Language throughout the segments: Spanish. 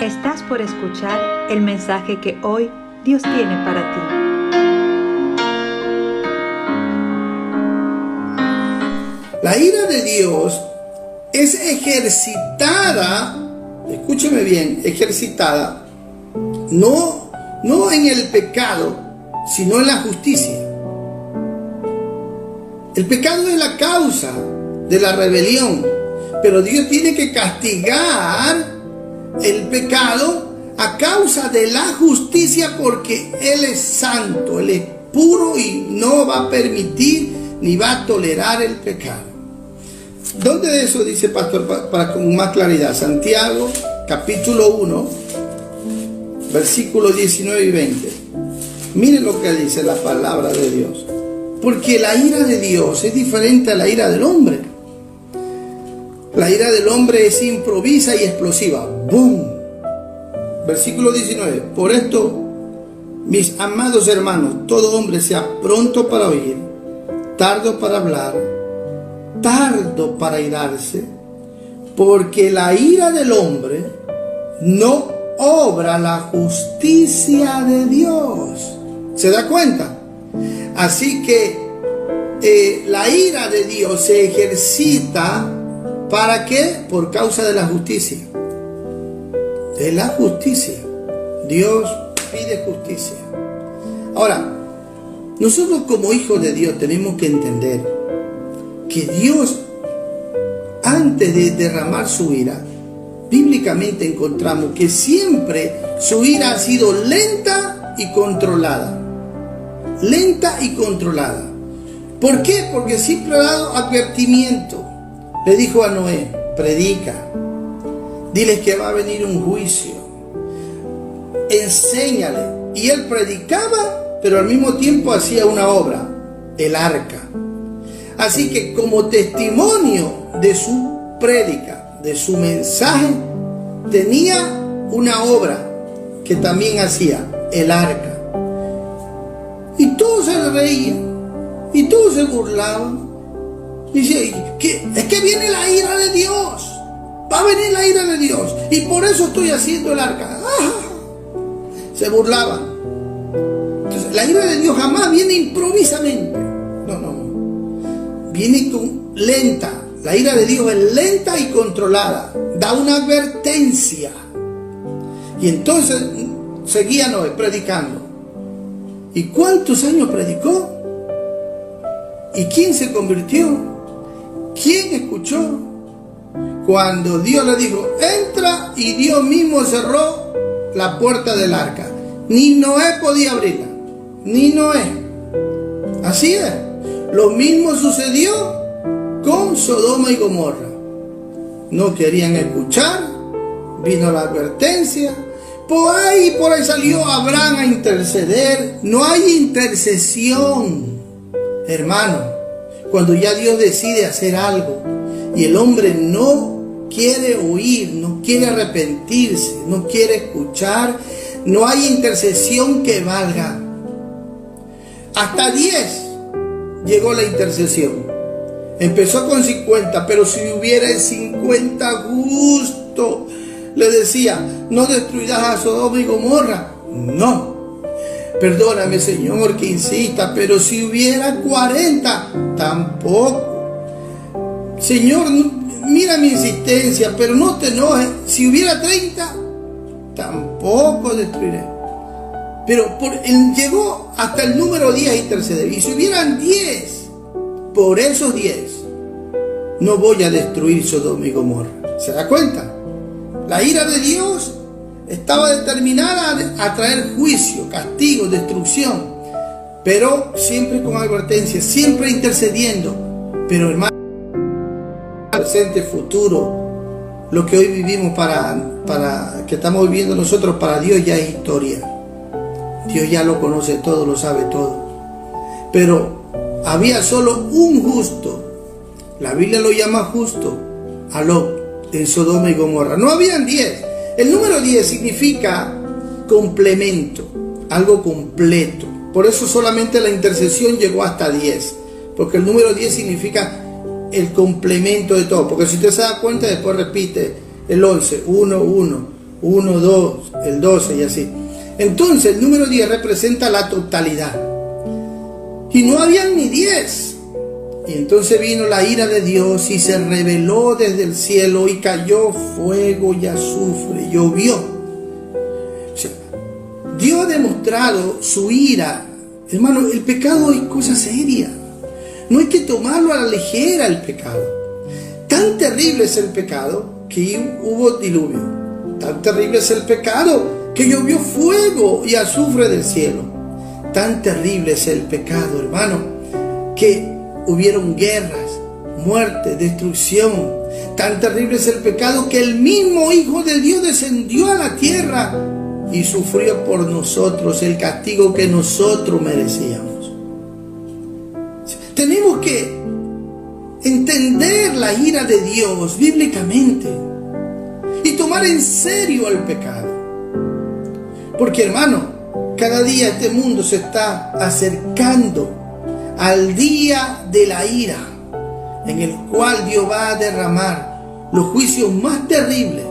Estás por escuchar el mensaje que hoy Dios tiene para ti. La ira de Dios es ejercitada, escúcheme bien, ejercitada, no en el pecado, sino en la justicia. El pecado es la causa de la rebelión, pero Dios tiene que castigar el pecado a causa de la justicia, porque Él es santo, Él es puro y no va a permitir ni va a tolerar el pecado. ¿Dónde de eso dice, pastor, para con más claridad? Santiago, capítulo 1, versículos 19 y 20. Miren lo que dice la palabra de Dios. Porque la ira de Dios es diferente a la ira del hombre. La ira del hombre es improvisa y explosiva. ¡Bum! Versículo 19. Por esto, mis amados hermanos, todo hombre sea pronto para oír, tardo para hablar, tardo para irarse, porque la ira del hombre no obra la justicia de Dios. ¿Se da cuenta? Así que la ira de Dios se ejercita, ¿para qué? Por causa de la justicia. De la justicia. Dios pide justicia. Ahora, nosotros como hijos de Dios tenemos que entender que Dios, antes de derramar su ira, bíblicamente encontramos que siempre su ira ha sido lenta y controlada. Lenta y controlada. ¿Por qué? Porque siempre ha dado advertimiento. Le dijo a Noé: predica, diles que va a venir un juicio, enséñale. Y él predicaba, pero al mismo tiempo hacía una obra, el arca. Así que como testimonio de su prédica, de su mensaje, tenía una obra que también hacía, el arca. Y todos se reían, y todos se burlaban. Dice, es que viene la ira de Dios, va a venir la ira de Dios, y por eso estoy haciendo el arca. ¡Ah! Se burlaban. Entonces, la ira de Dios jamás viene improvisamente. No. Viene lenta. La ira de Dios es lenta y controlada. Da una advertencia. Y entonces seguía Noé predicando. ¿Y cuántos años predicó? ¿Y quién se convirtió? ¿Quién escuchó? Cuando Dios le dijo, entra, y Dios mismo cerró la puerta del arca. Ni Noé podía abrirla. Ni Noé. Así es. Lo mismo sucedió con Sodoma y Gomorra. No querían escuchar. Vino la advertencia. Por ahí salió Abraham a interceder. No hay intercesión, hermano. Cuando ya Dios decide hacer algo y el hombre no quiere oír, no quiere arrepentirse, no quiere escuchar, no hay intercesión que valga. Hasta 10 llegó la intercesión. Empezó con 50, pero si hubiera 50 gusto, le decía, no destruirás a Sodoma y Gomorra. No. Perdóname, Señor, que insista, pero si hubiera 40, tampoco. Señor, mira mi insistencia, pero no te enojes. Si hubiera 30, tampoco destruiré. Pero él llegó hasta el número 10 a interceder. Y si hubieran 10, por esos 10, no voy a destruir Sodoma y Gomorra. ¿Se da cuenta? La ira de Dios estaba determinada a traer juicio, castigo, destrucción, pero siempre con advertencia, siempre intercediendo. Pero hermano, presente, futuro, lo que hoy vivimos para que estamos viviendo nosotros, para Dios ya es historia. Dios ya lo conoce todo, lo sabe todo. Pero había solo un justo. La Biblia lo llama justo, a Lot, en Sodoma y Gomorra. No habían 10. El número 10 significa complemento, algo completo. Por eso solamente la intercesión llegó hasta 10. Porque el número 10 significa el complemento de todo. Porque si usted se da cuenta, después repite el 11, 1, 1, 1, 2, el 12 y así. Entonces el número 10 representa la totalidad. Y no habían ni 10. Y entonces vino la ira de Dios y se reveló desde el cielo y cayó fuego y azufre, llovió. O sea, Dios ha demostrado su ira. Hermano, el pecado es cosa seria. No hay que tomarlo a la ligera el pecado. Tan terrible es el pecado que hubo diluvio. Tan terrible es el pecado que llovió fuego y azufre del cielo. Tan terrible es el pecado, hermano, que hubieron guerras, muerte, destrucción. Tan terrible es el pecado que el mismo Hijo de Dios descendió a la tierra y sufrió por nosotros el castigo que nosotros merecíamos. Tenemos que entender la ira de Dios bíblicamente y tomar en serio el pecado. Porque, hermano, cada día este mundo se está acercando al día de la ira, en el cual Dios va a derramar los juicios más terribles,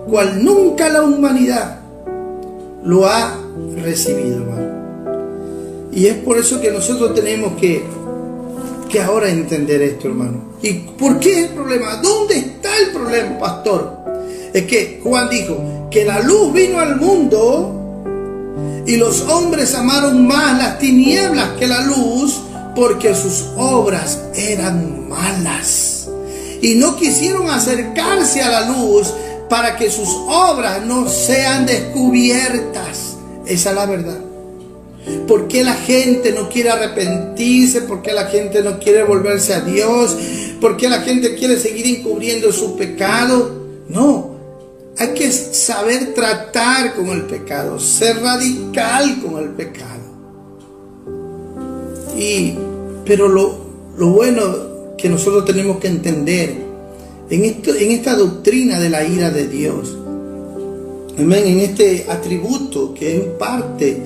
cual nunca la humanidad lo ha recibido, hermano. Y es por eso que nosotros tenemos que ahora entender esto, hermano. ¿Y por qué es el problema? ¿Dónde está el problema, pastor? Es que Juan dijo que la luz vino al mundo y los hombres amaron más las tinieblas que la luz, porque sus obras eran malas y no quisieron acercarse a la luz para que sus obras no sean descubiertas. Esa es la verdad. ¿Por qué la gente no quiere arrepentirse? ¿Por qué la gente no quiere volverse a Dios? ¿Por qué la gente quiere seguir encubriendo su pecado? No, hay que saber tratar con el pecado, ser radical con el pecado. Pero lo bueno que nosotros tenemos que entender en esta doctrina de la ira de Dios, amén, en este atributo que es parte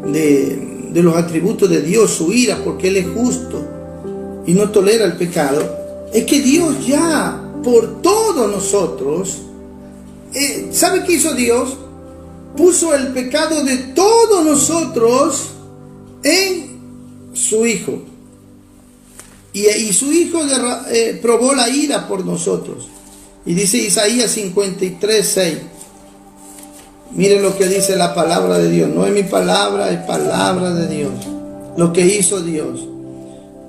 de los atributos de Dios, su ira, porque Él es justo y no tolera el pecado, es que Dios ya por todos nosotros, ¿sabe qué hizo Dios? Puso el pecado de todos nosotros en su Hijo. Y su Hijo probó la ira por nosotros. Y dice Isaías 53, 6. Miren lo que dice la palabra de Dios. No es mi palabra, es palabra de Dios. Lo que hizo Dios.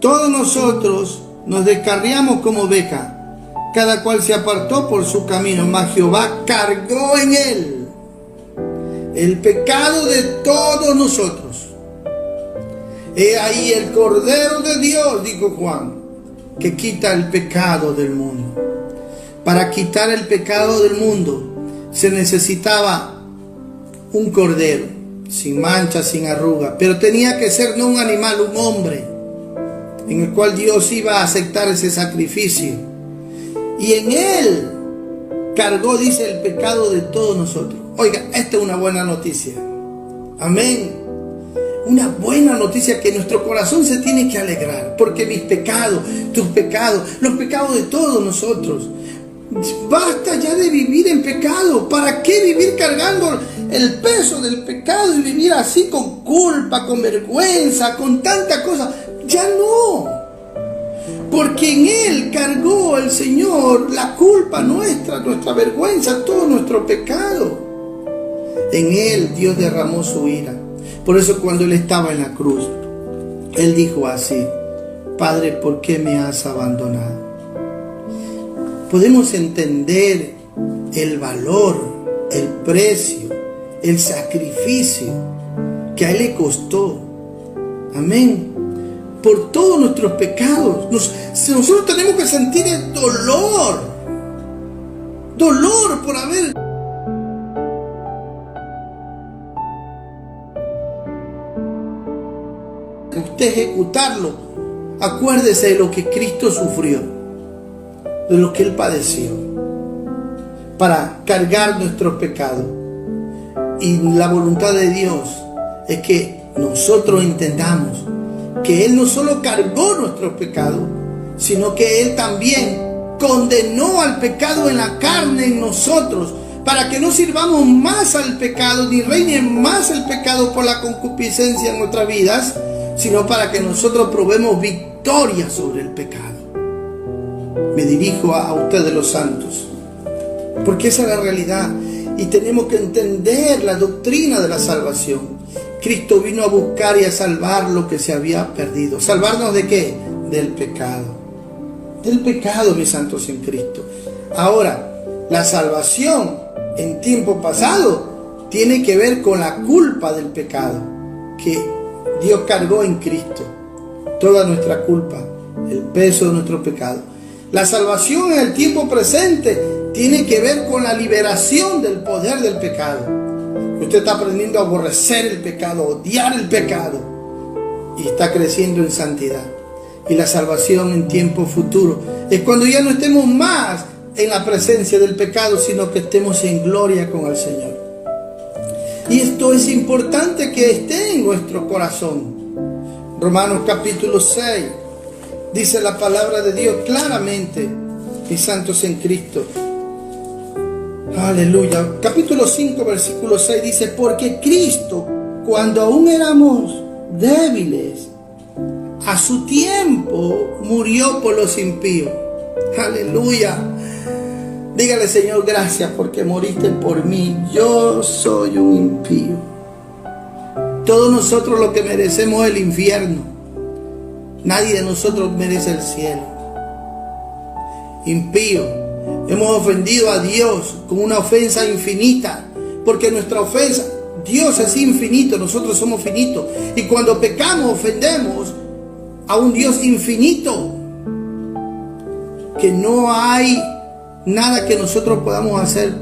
Todos nosotros nos descarriamos como ovejas. Cada cual se apartó por su camino. Mas Jehová cargó en él el pecado de todos nosotros. He ahí el Cordero de Dios, dijo Juan, que quita el pecado del mundo. Para quitar el pecado del mundo se necesitaba un cordero, sin mancha, sin arruga. Pero tenía que ser no un animal, un hombre, en el cual Dios iba a aceptar ese sacrificio. Y en él cargó, dice, el pecado de todos nosotros. Oiga, esta es una buena noticia. Amén. Una buena noticia que nuestro corazón se tiene que alegrar, porque mis pecados, tus pecados, los pecados de todos nosotros. Basta ya de vivir en pecado. ¿Para qué vivir cargando el peso del pecado y vivir así con culpa, con vergüenza, con tanta cosa? Ya no. Porque en Él cargó el Señor la culpa nuestra, nuestra vergüenza, todo nuestro pecado. En Él Dios derramó su ira. Por eso cuando Él estaba en la cruz, Él dijo así: Padre, ¿por qué me has abandonado? Podemos entender el valor, el precio, el sacrificio que a Él le costó. Amén. Por todos nuestros pecados. Nosotros tenemos que sentir el dolor. Dolor por haber usted ejecutarlo. Acuérdese de lo que Cristo sufrió, de lo que Él padeció, para cargar nuestros pecados. Y la voluntad de Dios es que nosotros entendamos que Él no solo cargó nuestros pecados, sino que Él también condenó al pecado en la carne en nosotros, para que no sirvamos más al pecado, ni reine más el pecado por la concupiscencia en nuestras vidas, sino para que nosotros probemos victoria sobre el pecado. Me dirijo a ustedes los santos, porque esa es la realidad y tenemos que entender la doctrina de la salvación. Cristo vino a buscar y a salvar lo que se había perdido. ¿Salvarnos de qué? Del pecado. Del pecado, mis santos en Cristo. Ahora, la salvación en tiempo pasado tiene que ver con la culpa del pecado que Dios cargó en Cristo. Toda nuestra culpa, el peso de nuestro pecado. La salvación en el tiempo presente tiene que ver con la liberación del poder del pecado. Usted está aprendiendo a aborrecer el pecado, odiar el pecado, y está creciendo en santidad. Y la salvación en tiempo futuro es cuando ya no estemos más en la presencia del pecado, sino que estemos en gloria con el Señor. Y esto es importante que esté en nuestro corazón. Romanos capítulo 6 dice la palabra de Dios claramente, mis santos en Cristo. Aleluya. Capítulo 5, versículo 6 dice: porque Cristo, cuando aún éramos débiles, a su tiempo murió por los impíos. Aleluya. Dígale: Señor, gracias porque moriste por mí. Yo soy un impío. Todos nosotros lo que merecemos es el infierno. Nadie de nosotros merece el cielo. Impío. Hemos ofendido a Dios con una ofensa infinita. Porque nuestra ofensa, Dios es infinito, nosotros somos finitos. Y cuando pecamos, ofendemos a un Dios infinito. Que no hay nada que nosotros podamos hacer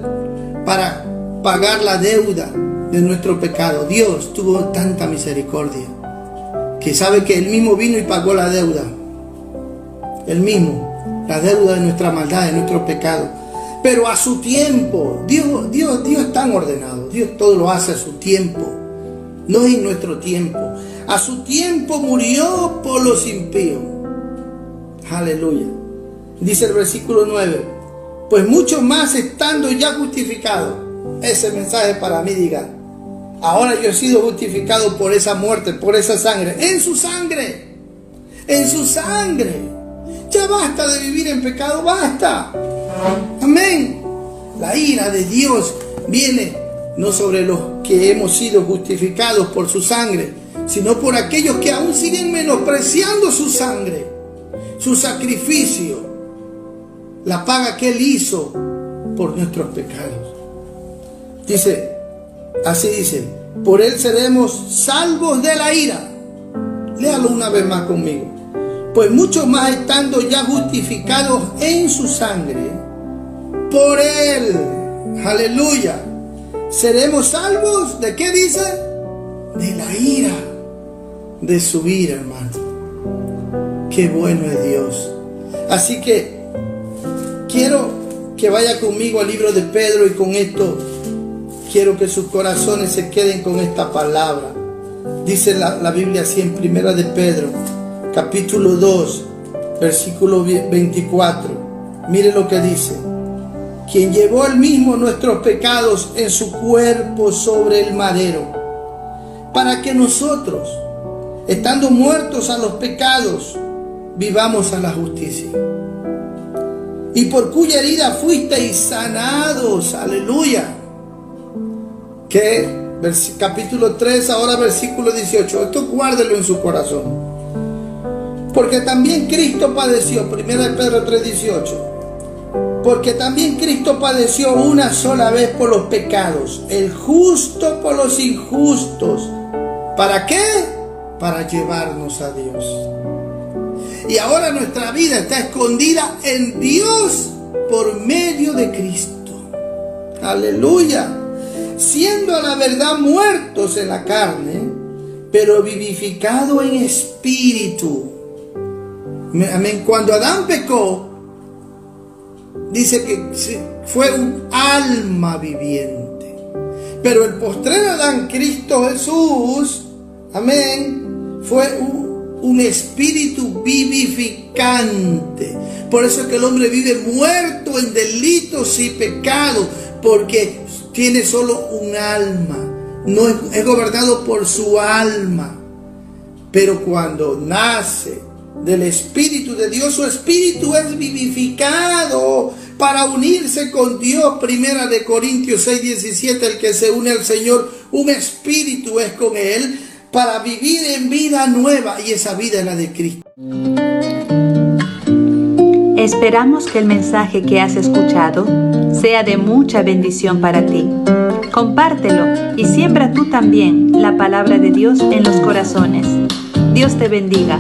para pagar la deuda de nuestro pecado. Dios tuvo tanta misericordia que sabe que Él mismo vino y pagó la deuda. Él mismo, la deuda de nuestra maldad, de nuestro pecado. Pero a su tiempo, Dios es tan ordenado. Dios todo lo hace a su tiempo, no en nuestro tiempo. A su tiempo murió por los impíos. Aleluya. Dice el versículo 9: pues mucho más estando ya justificado. Ese mensaje para mí, diga: ahora yo he sido justificado por esa muerte, por esa sangre. En su sangre. En su sangre. Ya basta de vivir en pecado, basta. Amén. La ira de Dios viene no sobre los que hemos sido justificados por su sangre, sino por aquellos que aún siguen menospreciando su sangre, su sacrificio, la paga que Él hizo por nuestros pecados. Dice, así dice: por Él seremos salvos de la ira. Léalo una vez más conmigo. Pues mucho más estando ya justificados en su sangre, por Él, aleluya, seremos salvos. ¿De qué dice? De la ira, de su ira, hermano. Qué bueno es Dios. Así que quiero que vaya conmigo al libro de Pedro, y con esto quiero que sus corazones se queden con esta palabra. Dice la Biblia así en Primera de Pedro, capítulo 2, versículo 24. Mire lo que dice: quien llevó él mismo nuestros pecados en su cuerpo sobre el madero, para que nosotros, estando muertos a los pecados, vivamos a la justicia. Y por cuya herida fuisteis sanados. Aleluya. Que capítulo 3, ahora versículo 18. Esto guárdelo en su corazón. Porque también Cristo padeció, 1 Pedro 3:18. Porque también Cristo padeció una sola vez por los pecados, el justo por los injustos. ¿Para qué? Para llevarnos a Dios. Y ahora nuestra vida está escondida en Dios por medio de Cristo. Aleluya. Siendo a la verdad muertos en la carne, pero vivificado en espíritu. Amén. Cuando Adán pecó, dice que fue un alma viviente. Pero el postrer Adán, Cristo Jesús, amén, fue un espíritu vivificante. Por eso es que el hombre vive muerto en delitos y pecados, porque tiene solo un alma, no es gobernado por su alma. Pero cuando nace del Espíritu de Dios, su espíritu es vivificado para unirse con Dios. Primera de Corintios 6:17, el que se une al Señor, un espíritu es con Él, para vivir en vida nueva, y esa vida es la de Cristo. Esperamos que el mensaje que has escuchado sea de mucha bendición para ti. Compártelo y siembra tú también la palabra de Dios en los corazones. Dios te bendiga.